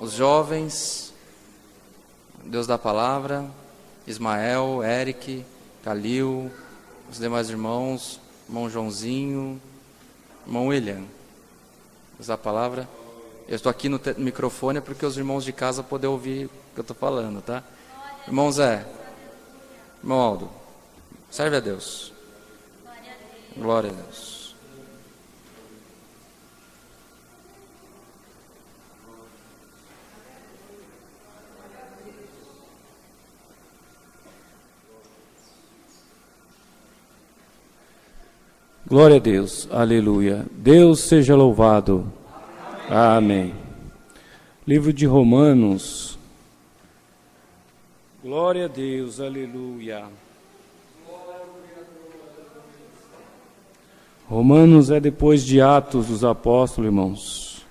os jovens, Deus da palavra, Ismael, Eric, Calil, os demais irmãos, irmão Joãozinho, irmão William. Deus da palavra. Eu estou aqui no microfone porque os irmãos de casa podem ouvir o que eu estou falando, tá? Irmão Zé, irmão Aldo, serve a Deus. Glória a Deus. Glória a Deus, aleluia. Deus seja louvado. Amém. Livro de Romanos. Glória a Deus, aleluia. Romanos é depois de Atos dos Apóstolos, irmãos.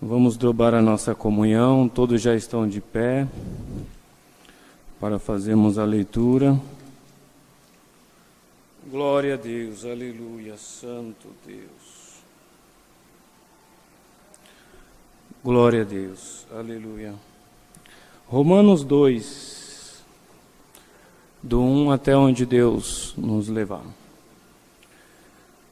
Vamos dobrar a nossa comunhão, todos já estão de pé para fazermos a leitura. Glória a Deus, aleluia, santo Deus. Glória a Deus, aleluia. Romanos 2, do 1 até onde Deus nos levar.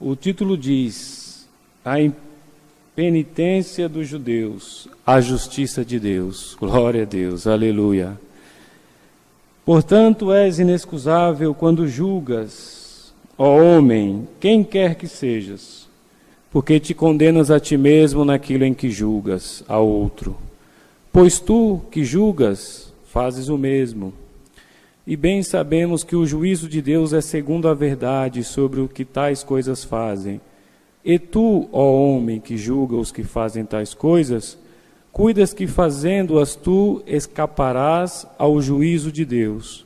O título diz: a impenitência dos judeus, a justiça de Deus. Glória a Deus, aleluia. Portanto, és inexcusável quando julgas, ó homem, quem quer que sejas, porque te condenas a ti mesmo naquilo em que julgas a outro. Pois tu, que julgas, fazes o mesmo. E bem sabemos que o juízo de Deus é segundo a verdade sobre o que tais coisas fazem. E tu, ó homem, que julga os que fazem tais coisas, cuidas que fazendo-as tu escaparás ao juízo de Deus.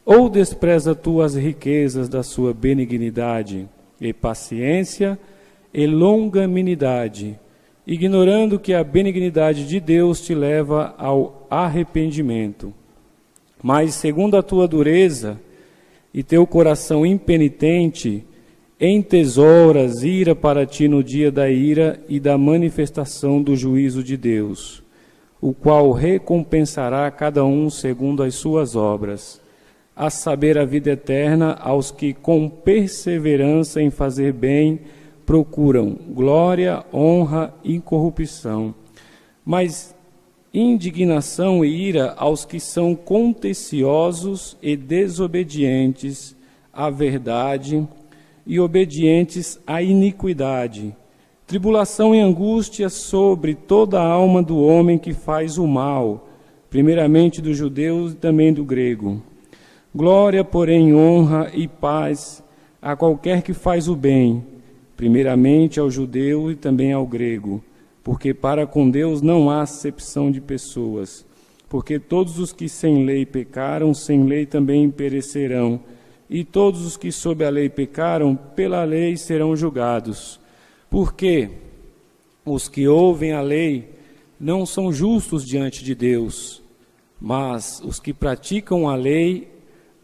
Ou despreza tu as riquezas da sua benignidade e paciência e longanimidade, ignorando que a benignidade de Deus te leva ao arrependimento. Mas, segundo a tua dureza e teu coração impenitente, entesouras ira para ti no dia da ira e da manifestação do juízo de Deus, o qual recompensará cada um segundo as suas obras, a saber, a vida eterna aos que com perseverança em fazer bem procuram glória, honra e incorrupção. Mas indignação e ira aos que são contenciosos e desobedientes à verdade e obedientes à iniquidade. Tribulação e angústia sobre toda a alma do homem que faz o mal, primeiramente do judeu e também do grego. Glória, porém, honra e paz a qualquer que faz o bem, primeiramente ao judeu e também ao grego. Porque para com Deus não há acepção de pessoas, porque todos os que sem lei pecaram, sem lei também perecerão, e todos os que sob a lei pecaram, pela lei serão julgados. Porque os que ouvem a lei não são justos diante de Deus, mas os que praticam a lei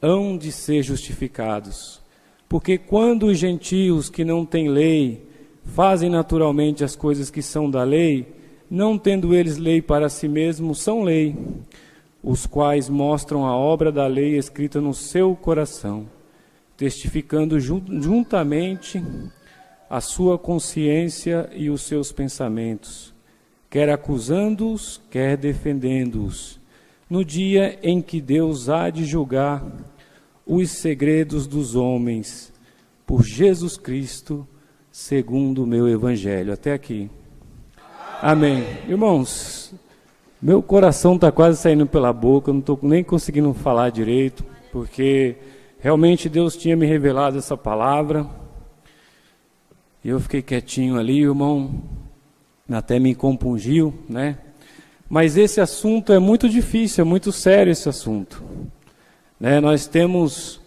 hão de ser justificados. Porque quando os gentios que não têm lei fazem naturalmente as coisas que são da lei, não tendo eles lei para si mesmos, são lei, os quais mostram a obra da lei escrita no seu coração, testificando juntamente a sua consciência e os seus pensamentos, quer acusando-os, quer defendendo-os, no dia em que Deus há de julgar os segredos dos homens, por Jesus Cristo, segundo o meu evangelho. Até aqui. Amém. Irmãos, meu coração está quase saindo pela boca, eu não estou nem conseguindo falar direito, porque realmente Deus tinha me revelado essa palavra, e eu fiquei quietinho ali, o irmão até me compungiu, né? Mas esse assunto é muito difícil, é muito sério esse assunto, né? Nós temos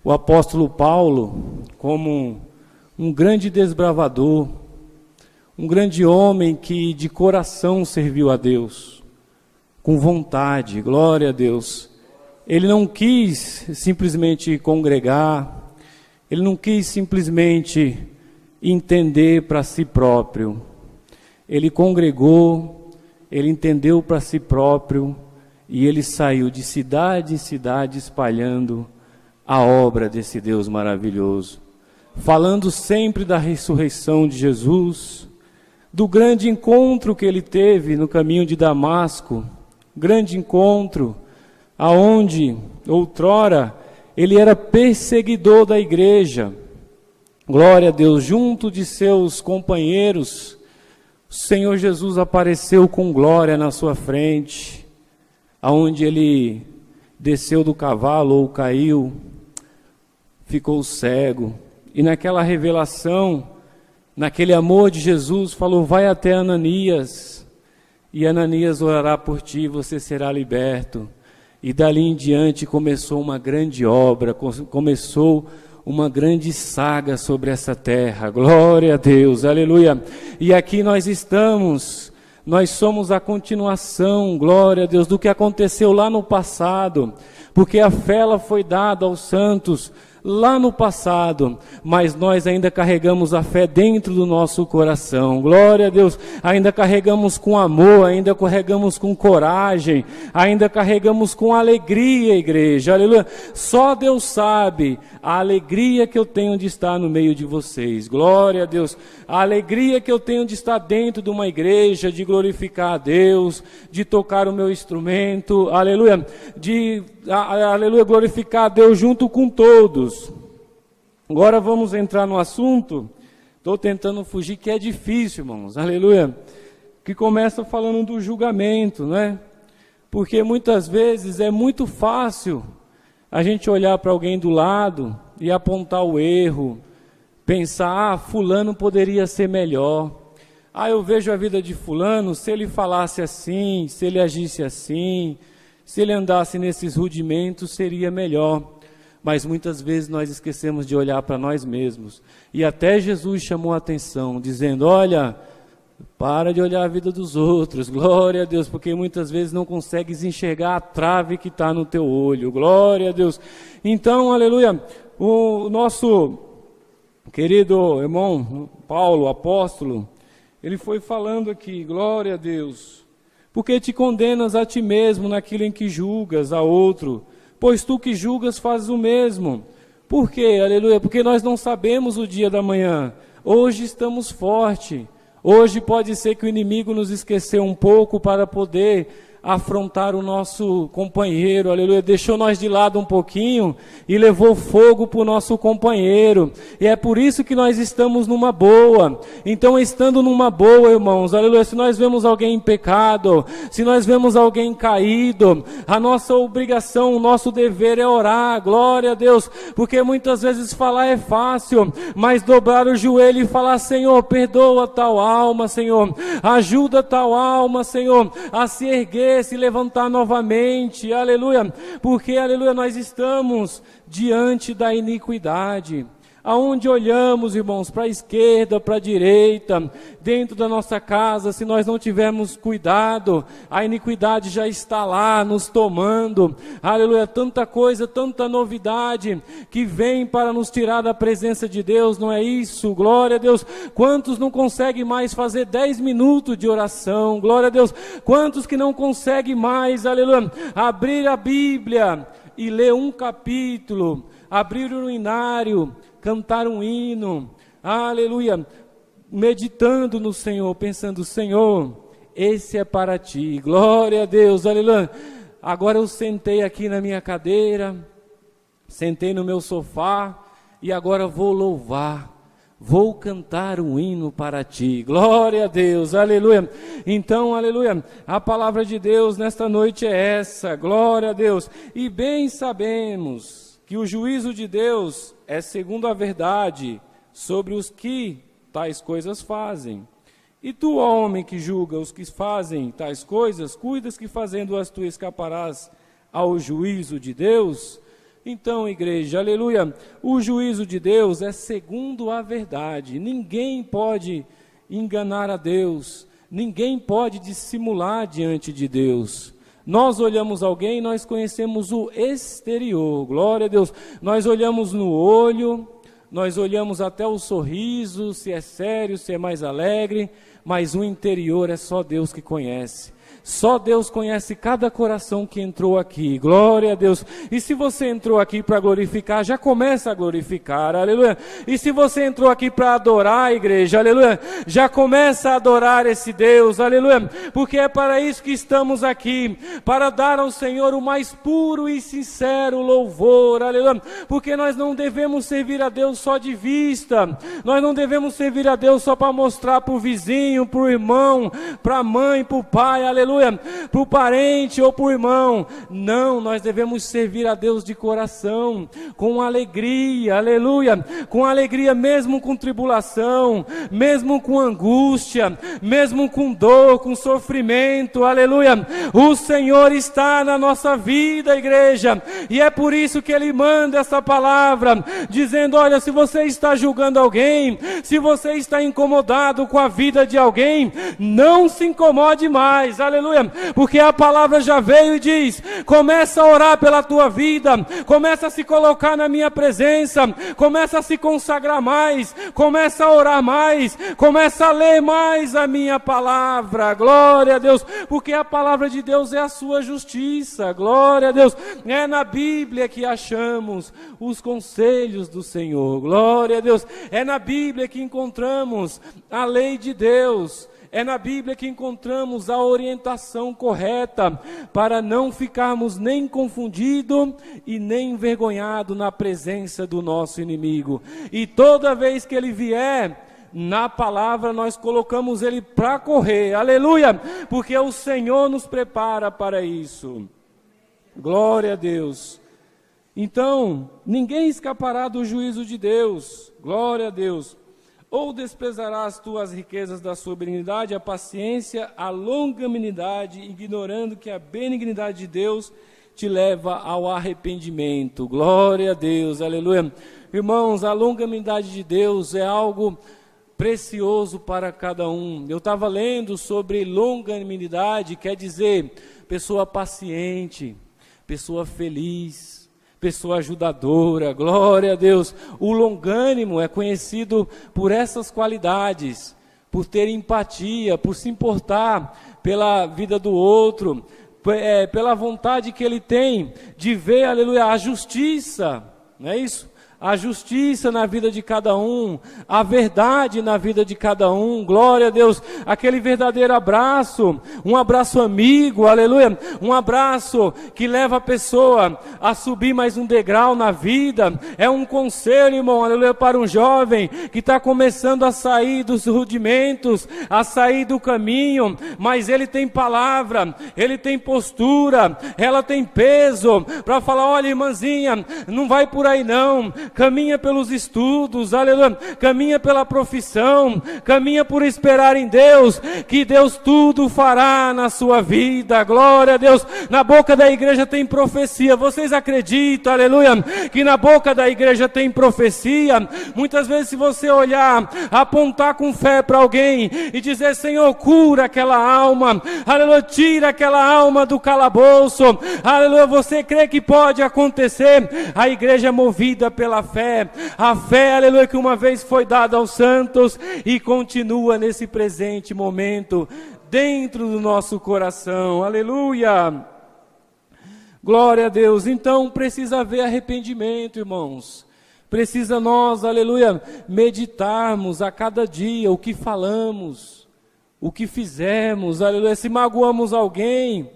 o apóstolo Paulo como um grande desbravador, um grande homem que de coração serviu a Deus, com vontade, glória a Deus. Ele não quis simplesmente congregar, ele não quis simplesmente entender para si próprio. Ele congregou, ele entendeu para si próprio e ele saiu de cidade em cidade espalhando a obra desse Deus maravilhoso, falando sempre da ressurreição de Jesus, do grande encontro que ele teve no caminho de Damasco, grande encontro aonde outrora ele era perseguidor da igreja. Glória a Deus, junto de seus companheiros, o Senhor Jesus apareceu com glória na sua frente, aonde ele desceu do cavalo ou caiu, ficou cego, e naquela revelação, naquele amor de Jesus, falou: vai até Ananias, e Ananias orará por ti, você será liberto. E dali em diante começou uma grande obra, começou uma grande saga sobre essa terra. Glória a Deus, aleluia. E aqui nós estamos, nós somos a continuação, glória a Deus, do que aconteceu lá no passado, porque a fé ela foi dada aos santos lá no passado, mas nós ainda carregamos a fé dentro do nosso coração. Glória a Deus, ainda carregamos com amor, ainda carregamos com coragem, ainda carregamos com alegria, igreja, aleluia. Só Deus sabe a alegria que eu tenho de estar no meio de vocês. Glória a Deus, a alegria que eu tenho de estar dentro de uma igreja, de glorificar a Deus, de tocar o meu instrumento, aleluia, aleluia, glorificar a Deus junto com todos. Agora vamos entrar no assunto. Estou tentando fugir, que é difícil, irmãos, aleluia, que começa falando do julgamento, né? Porque muitas vezes é muito fácil a gente olhar para alguém do lado e apontar o erro, pensar: fulano poderia ser melhor. Eu vejo a vida de fulano, se ele falasse assim, se ele agisse assim, se ele andasse nesses rudimentos, seria melhor. Mas muitas vezes nós esquecemos de olhar para nós mesmos. E até Jesus chamou a atenção, dizendo: olha, para de olhar a vida dos outros, glória a Deus, porque muitas vezes não consegues enxergar a trave que está no teu olho, glória a Deus. Então, aleluia, o nosso querido irmão Paulo, apóstolo, ele foi falando aqui, glória a Deus, porque te condenas a ti mesmo naquilo em que julgas a outro, pois tu que julgas fazes o mesmo. Por quê? Aleluia, porque nós não sabemos o dia da manhã. Hoje estamos fortes. Hoje pode ser que o inimigo nos esqueceu um pouco para poder afrontar o nosso companheiro, aleluia, deixou nós de lado um pouquinho e levou fogo para o nosso companheiro, e é por isso que nós estamos numa boa. Então, estando numa boa, irmãos, aleluia, se nós vemos alguém em pecado, se nós vemos alguém caído, a nossa obrigação, o nosso dever é orar, glória a Deus, porque muitas vezes falar é fácil, mas dobrar o joelho e falar: Senhor, perdoa tal alma, Senhor, ajuda tal alma, Senhor, a se erguer, se levantar novamente, aleluia, porque, aleluia, nós estamos diante da iniquidade. Aonde olhamos, irmãos, para a esquerda, para a direita, dentro da nossa casa, se nós não tivermos cuidado, a iniquidade já está lá nos tomando, aleluia, tanta coisa, tanta novidade que vem para nos tirar da presença de Deus, não é isso? Glória a Deus. Quantos não conseguem mais fazer 10 minutos de oração? Glória a Deus. Quantos que não conseguem mais, aleluia, abrir a Bíblia e ler um capítulo, abrir o inário, cantar um hino, aleluia, meditando no Senhor, pensando: Senhor, esse é para ti, glória a Deus, aleluia. Agora eu sentei aqui na minha cadeira, sentei no meu sofá, e agora vou louvar, vou cantar um hino para ti, glória a Deus, aleluia. Então, aleluia, a palavra de Deus nesta noite é essa, glória a Deus. E bem sabemos que o juízo de Deus é segundo a verdade sobre os que tais coisas fazem. E tu, ó homem, que julga os que fazem tais coisas, cuidas que fazendo-as tu escaparás ao juízo de Deus? Então, igreja, aleluia, o juízo de Deus é segundo a verdade. Ninguém pode enganar a Deus, ninguém pode dissimular diante de Deus. Nós olhamos alguém, nós conhecemos o exterior, glória a Deus. Nós olhamos no olho, nós olhamos até o sorriso, se é sério, se é mais alegre, mas o interior é só Deus que conhece. Só Deus conhece cada coração que entrou aqui, glória a Deus. E se você entrou aqui para glorificar, já começa a glorificar, aleluia. E se você entrou aqui para adorar a igreja, aleluia, já começa a adorar esse Deus, aleluia. Porque é para isso que estamos aqui, para dar ao Senhor o mais puro e sincero louvor, aleluia. Porque nós não devemos servir a Deus só de vista, nós não devemos servir a Deus só para mostrar para o vizinho, para o irmão, para a mãe, para o pai, aleluia. Para o parente ou para o irmão. Não, nós devemos servir a Deus de coração, com alegria, aleluia, com alegria mesmo com tribulação, mesmo com angústia, mesmo com dor, com sofrimento, aleluia. O Senhor está na nossa vida, igreja, e é por isso que Ele manda essa palavra, dizendo, olha, se você está julgando alguém, se você está incomodado com a vida de alguém, não se incomode mais, aleluia. Porque a palavra já veio e diz, começa a orar pela tua vida, começa a se colocar na minha presença, começa a se consagrar mais, começa a orar mais, começa a ler mais a minha palavra, glória a Deus, porque a palavra de Deus é a sua justiça, glória a Deus. É na Bíblia que achamos os conselhos do Senhor, glória a Deus. É na Bíblia que encontramos a lei de Deus. É na Bíblia que encontramos a orientação correta para não ficarmos nem confundidos e nem envergonhados na presença do nosso inimigo. E toda vez que ele vier, na palavra nós colocamos ele para correr, aleluia, porque o Senhor nos prepara para isso. Glória a Deus. Então, ninguém escapará do juízo de Deus, glória a Deus. Ou desprezarás tu as riquezas da sua benignidade, a paciência, a longanimidade, ignorando que a benignidade de Deus te leva ao arrependimento. Glória a Deus, aleluia. Irmãos, a longanimidade de Deus é algo precioso para cada um. Eu estava lendo sobre longanimidade, quer dizer, pessoa paciente, pessoa feliz, pessoa ajudadora, glória a Deus. O longânimo é conhecido por essas qualidades, por ter empatia, por se importar pela vida do outro, pela vontade que ele tem de ver, aleluia, a justiça, não é isso? A justiça na vida de cada um, a verdade na vida de cada um, glória a Deus, aquele verdadeiro abraço, um abraço amigo, aleluia, um abraço que leva a pessoa a subir mais um degrau na vida, é um conselho, irmão, aleluia, para um jovem que está começando a sair dos rudimentos, a sair do caminho, mas ele tem palavra, ele tem postura, ela tem peso, para falar, olha irmãzinha, não vai por aí não, caminha pelos estudos, aleluia, caminha pela profissão, caminha por esperar em Deus, que Deus tudo fará na sua vida, glória a Deus. Na boca da igreja tem profecia, vocês acreditam, aleluia, que na boca da igreja tem profecia? Muitas vezes se você olhar, apontar com fé para alguém e dizer, Senhor, cura aquela alma, aleluia, tira aquela alma do calabouço, aleluia, você crê que pode acontecer? A igreja é movida pela fé, a fé, aleluia, que uma vez foi dada aos santos e continua nesse presente momento, dentro do nosso coração, aleluia, glória a Deus. Então precisa haver arrependimento, irmãos, precisa nós, aleluia, meditarmos a cada dia o que falamos, o que fizemos, aleluia, se magoamos alguém,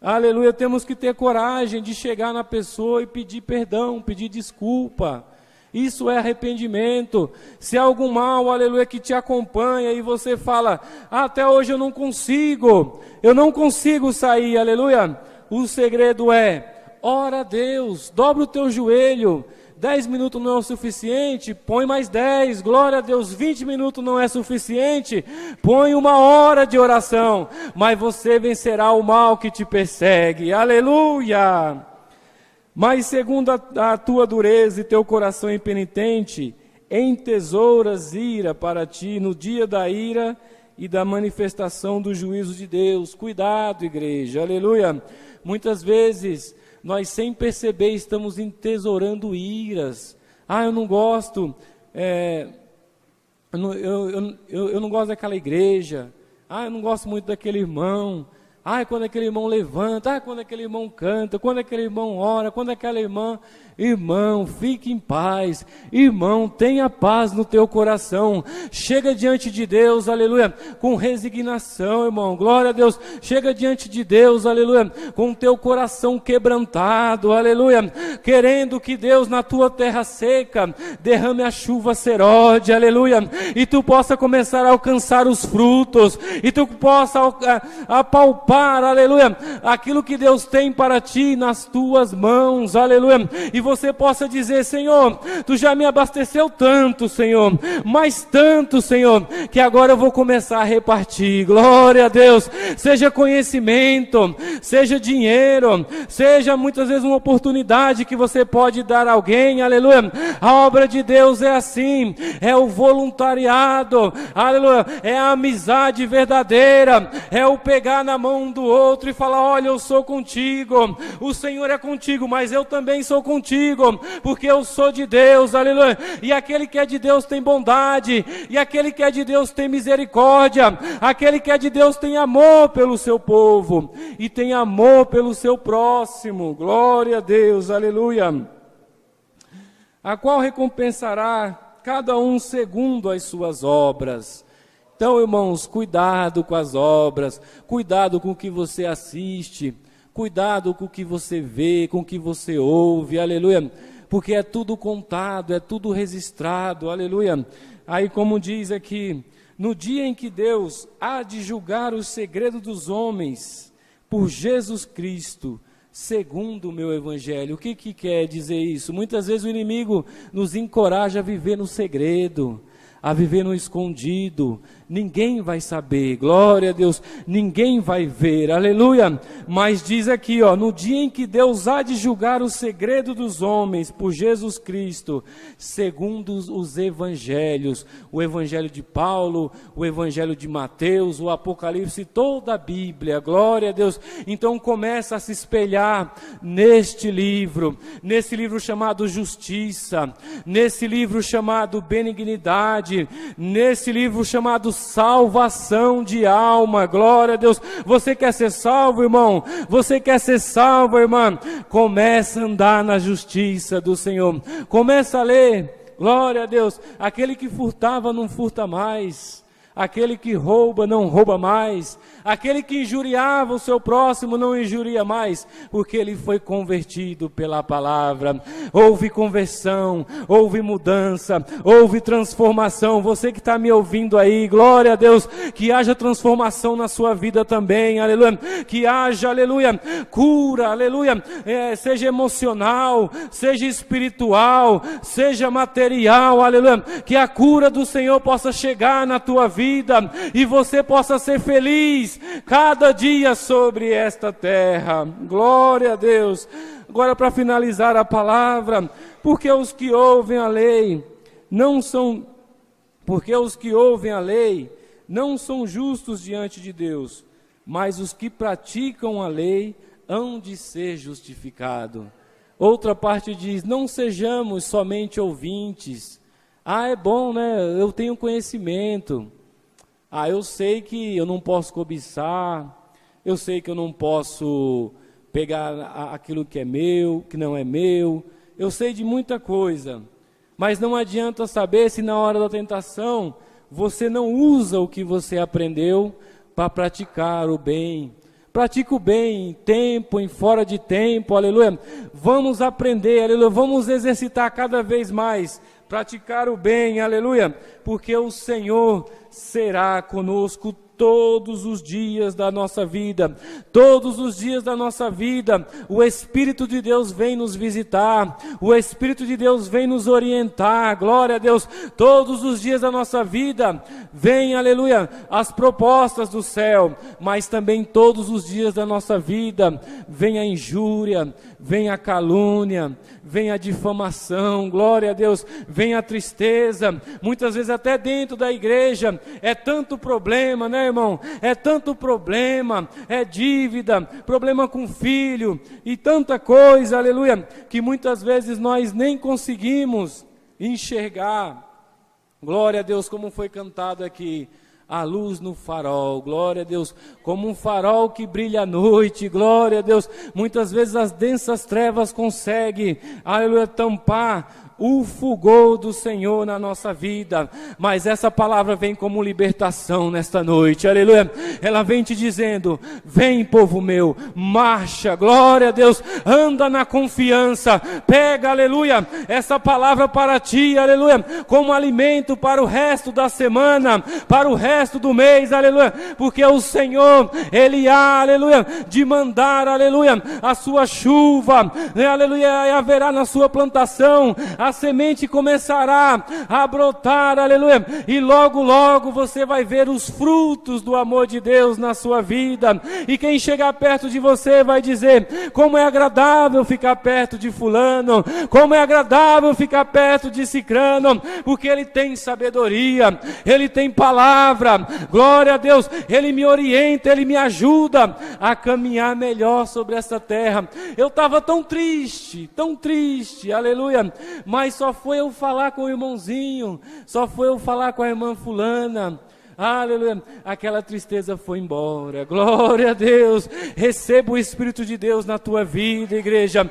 aleluia, temos que ter coragem de chegar na pessoa e pedir perdão, pedir desculpa. Isso é arrependimento. Se há algum mal, aleluia, que te acompanha e você fala, até hoje eu não consigo sair, aleluia. O segredo é, ora a Deus, dobra o teu joelho. 10 minutos não é o suficiente, põe mais 10, glória a Deus. 20 minutos não é suficiente, põe 1 hora de oração, mas você vencerá o mal que te persegue, aleluia. Mas segundo a tua dureza e teu coração impenitente, entesouras ira para ti no dia da ira e da manifestação do juízo de Deus. Cuidado, igreja, aleluia. Muitas vezes nós, sem perceber, estamos entesourando iras. Eu não gosto, eu não gosto daquela igreja. Eu não gosto muito daquele irmão. Ai, quando aquele irmão levanta, ai, quando aquele irmão canta, quando aquele irmão ora, quando aquela irmã... Irmão, fique em paz. Irmão, tenha paz no teu coração. Chega diante de Deus, aleluia, com resignação, irmão, glória a Deus. Chega diante de Deus, aleluia, com o teu coração quebrantado, aleluia, querendo que Deus na tua terra seca derrame a chuva serode, aleluia, e tu possa começar a alcançar os frutos, e tu possa apalpar, aleluia, aquilo que Deus tem para ti nas tuas mãos, aleluia, e você possa dizer: Senhor, tu já me abasteceu tanto, Senhor, mas tanto, Senhor, que agora eu vou começar a repartir. Glória a Deus. Seja conhecimento, seja dinheiro, seja muitas vezes uma oportunidade que você pode dar a alguém, aleluia. A obra de Deus é assim, é o voluntariado, aleluia, é a amizade verdadeira, é o pegar na mão do outro e falar: olha, eu sou contigo, o Senhor é contigo, mas eu também sou contigo, porque eu sou de Deus, aleluia, e aquele que é de Deus tem bondade, e aquele que é de Deus tem misericórdia, aquele que é de Deus tem amor pelo seu povo, e tem amor pelo seu próximo, glória a Deus, aleluia, a qual recompensará cada um segundo as suas obras. Então, irmãos, cuidado com as obras, cuidado com o que você assiste, cuidado com o que você vê, com o que você ouve, aleluia, porque é tudo contado, é tudo registrado, aleluia. Aí, como diz aqui, no dia em que Deus há de julgar os segredos dos homens, por Jesus Cristo, segundo o meu evangelho. O que quer dizer isso? Muitas vezes o inimigo nos encoraja a viver no segredo, a viver no escondido. Ninguém vai saber, glória a Deus, ninguém vai ver, aleluia. Mas diz aqui, no dia em que Deus há de julgar o segredo dos homens por Jesus Cristo, segundo os evangelhos, o evangelho de Paulo, o evangelho de Mateus, o Apocalipse, toda a Bíblia, glória a Deus. Então começa a se espelhar neste livro chamado Justiça, nesse livro chamado Benignidade, nesse livro chamado Salvação de alma, glória a Deus. Você quer ser salvo, irmão? Você quer ser salvo, irmã? Começa a andar na justiça do Senhor, começa a ler, glória a Deus. Aquele que furtava não furta mais, aquele que rouba não rouba mais, aquele que injuriava o seu próximo não injuria mais, porque ele foi convertido pela palavra. Houve conversão, houve mudança, houve transformação. Você que está me ouvindo aí, glória a Deus, que haja transformação na sua vida também, aleluia, que haja, aleluia, cura, aleluia, seja emocional, seja espiritual, seja material, aleluia, que a cura do Senhor possa chegar na tua vida, e você possa ser feliz cada dia sobre esta terra, glória a Deus. Agora, para finalizar a palavra, porque os que ouvem a lei não são justos diante de Deus, mas os que praticam a lei hão de ser justificados. Outra parte diz: não sejamos somente ouvintes. É bom, né? Eu tenho conhecimento. Eu sei que eu não posso cobiçar, eu sei que eu não posso pegar aquilo que é meu, que não é meu, eu sei de muita coisa, mas não adianta saber se na hora da tentação você não usa o que você aprendeu para praticar o bem. Pratica o bem em tempo, em fora de tempo, aleluia. Vamos aprender, aleluia, vamos exercitar cada vez mais, praticar o bem, aleluia, porque o Senhor será conosco todos os dias da nossa vida. Todos os dias da nossa vida, o Espírito de Deus vem nos visitar, o Espírito de Deus vem nos orientar, glória a Deus. Todos os dias da nossa vida, vem, aleluia, as propostas do céu, mas também todos os dias da nossa vida, vem a injúria, vem a calúnia, vem a difamação, glória a Deus, vem a tristeza, muitas vezes até dentro da igreja, é tanto problema, né, irmão? É tanto problema, é dívida, problema com filho, e tanta coisa, aleluia, que muitas vezes nós nem conseguimos enxergar, glória a Deus, como foi cantado aqui. a luz no farol, glória a Deus, como um farol que brilha à noite, glória a Deus. Muitas vezes as densas trevas conseguem, aleluia, tampar o fulgor do Senhor na nossa vida, mas essa palavra vem como libertação nesta noite, aleluia. Ela vem te dizendo: vem, povo meu, marcha, glória a Deus, anda na confiança, pega, aleluia, essa palavra para ti, aleluia, como alimento para o resto da semana, para o resto do mês, aleluia, porque o Senhor, Ele há, aleluia, de mandar, aleluia, a sua chuva, aleluia, e haverá na sua plantação, a semente começará a brotar, aleluia, e logo, logo você vai ver os frutos do amor de Deus na sua vida, e quem chegar perto de você vai dizer: como é agradável ficar perto de fulano, como é agradável ficar perto de cicrano, porque ele tem sabedoria, ele tem palavra, glória a Deus, ele me orienta, ele me ajuda a caminhar melhor sobre essa terra. Eu estava tão triste, aleluia, mas só foi eu falar com o irmãozinho, só foi eu falar com a irmã fulana, aleluia, aquela tristeza foi embora, glória a Deus. Receba o Espírito de Deus na tua vida, igreja,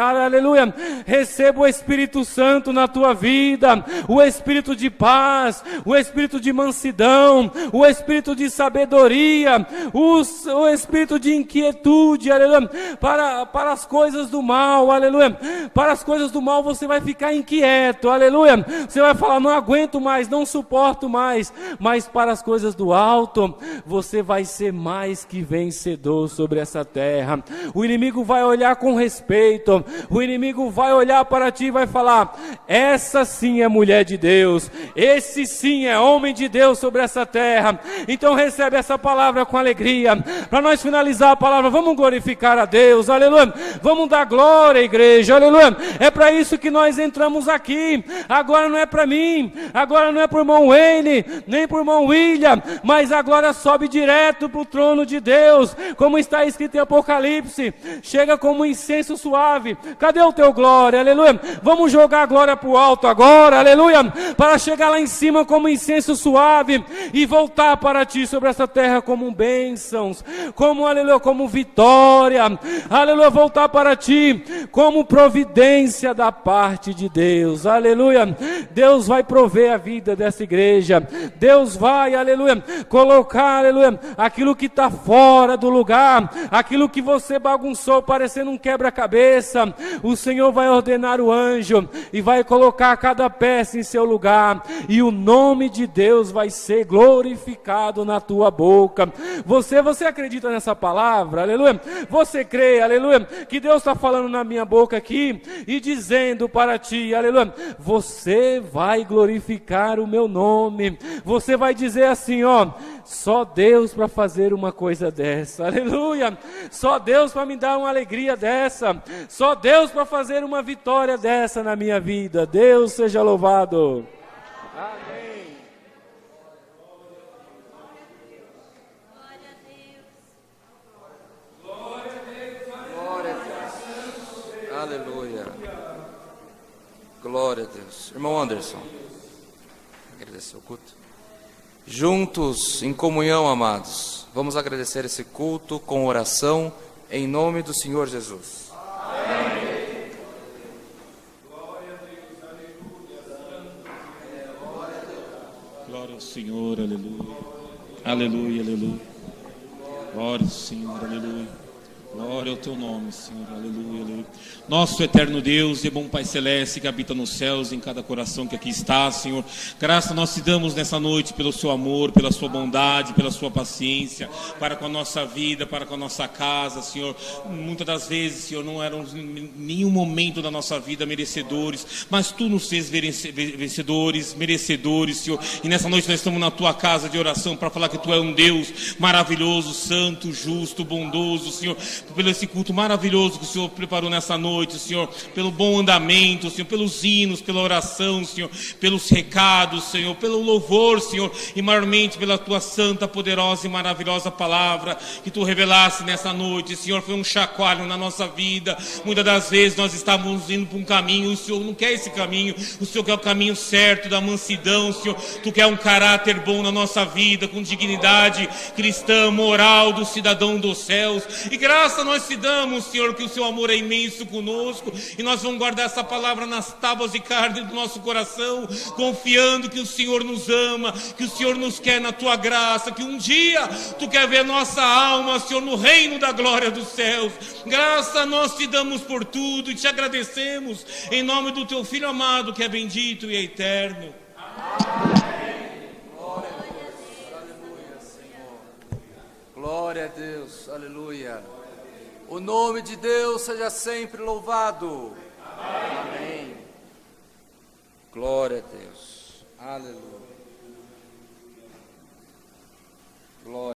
aleluia, receba o Espírito Santo na tua vida, o Espírito de paz, o Espírito de mansidão, o Espírito de sabedoria, o Espírito de inquietude, aleluia, para as coisas do mal, aleluia. Para as coisas do mal você vai ficar inquieto, aleluia, você vai falar: não aguento mais, não suporto mais. Mas para as coisas do alto, você vai ser mais que vencedor sobre essa terra. O inimigo vai olhar com respeito, o inimigo vai olhar para ti e vai falar: essa sim é mulher de Deus, esse sim é homem de Deus sobre essa terra. Então recebe essa palavra com alegria. Para nós finalizar a palavra, vamos glorificar a Deus, aleluia, vamos dar glória, igreja, aleluia. É para isso que nós entramos aqui. Agora não é para mim, agora não é para o irmão Wayne, nem para o irmão William, mas a glória sobe direto para o trono de Deus, como está escrito em Apocalipse: chega como um incenso suave. Cadê o teu glória, aleluia? Vamos jogar a glória para o alto agora, aleluia, para chegar lá em cima como incenso suave e voltar para ti sobre essa terra como bênçãos, como, aleluia, como vitória, aleluia, voltar para ti como providência da parte de Deus, aleluia. Deus vai prover a vida dessa igreja, Deus vai, aleluia, colocar, aleluia, aquilo que está fora do lugar, aquilo que você bagunçou parecendo um quebra-cabeça, o Senhor vai ordenar o anjo e vai colocar cada peça em seu lugar, e o nome de Deus vai ser glorificado na tua boca. Você acredita nessa palavra, aleluia? Você crê, aleluia, que Deus está falando na minha boca aqui e dizendo para ti, aleluia, você vai glorificar o meu nome. Você vai dizer assim, ó: só Deus para fazer uma coisa dessa, aleluia, só Deus para me dar uma alegria dessa, só Deus para fazer uma vitória dessa na minha vida. Deus seja louvado. Amém. Glória a Deus. Aleluia. Glória a Deus. Irmão Anderson, agradecer o culto. Juntos, em comunhão, amados, vamos agradecer esse culto com oração, em nome do Senhor Jesus. Amém. Glória a Deus, aleluia. Glória ao Senhor, aleluia. Aleluia, aleluia. Glória ao Senhor, aleluia. Glória ao teu nome, Senhor, aleluia, aleluia. Nosso eterno Deus e bom Pai Celeste que habita nos céus, em cada coração que aqui está, Senhor, graça nós te damos nessa noite pelo seu amor, pela sua bondade, pela sua paciência, para com a nossa vida, para com a nossa casa, Senhor. Muitas das vezes, Senhor, não éramos em nenhum momento da nossa vida merecedores, mas tu nos fez vencedores, merecedores, Senhor, e nessa noite nós estamos na tua casa de oração para falar que tu é um Deus maravilhoso, santo, justo, bondoso, Senhor. pelo esse culto maravilhoso que o Senhor preparou nessa noite, Senhor, pelo bom andamento, Senhor, pelos hinos, pela oração, Senhor, pelos recados, Senhor, pelo louvor, Senhor, e maiormente pela tua santa, poderosa e maravilhosa palavra que tu revelaste nessa noite, Senhor. Foi um chacoalho na nossa vida. Muitas das vezes nós estávamos indo para um caminho, o Senhor não quer esse caminho, o Senhor quer o caminho certo da mansidão, Senhor. Tu quer um caráter bom na nossa vida, com dignidade cristã, moral do cidadão dos céus. E graça nós te damos, Senhor, que o seu amor é imenso conosco, e nós vamos guardar essa palavra nas tábuas de carne do nosso coração, confiando que o Senhor nos ama, que o Senhor nos quer na tua graça, que um dia tu quer ver nossa alma, Senhor, no reino da glória dos céus. Graça nós te damos por tudo e te agradecemos em nome do teu Filho amado, que é bendito e é eterno. Glória a Deus, aleluia. O nome de Deus seja sempre louvado. Amém. Glória a Deus, aleluia. Glória.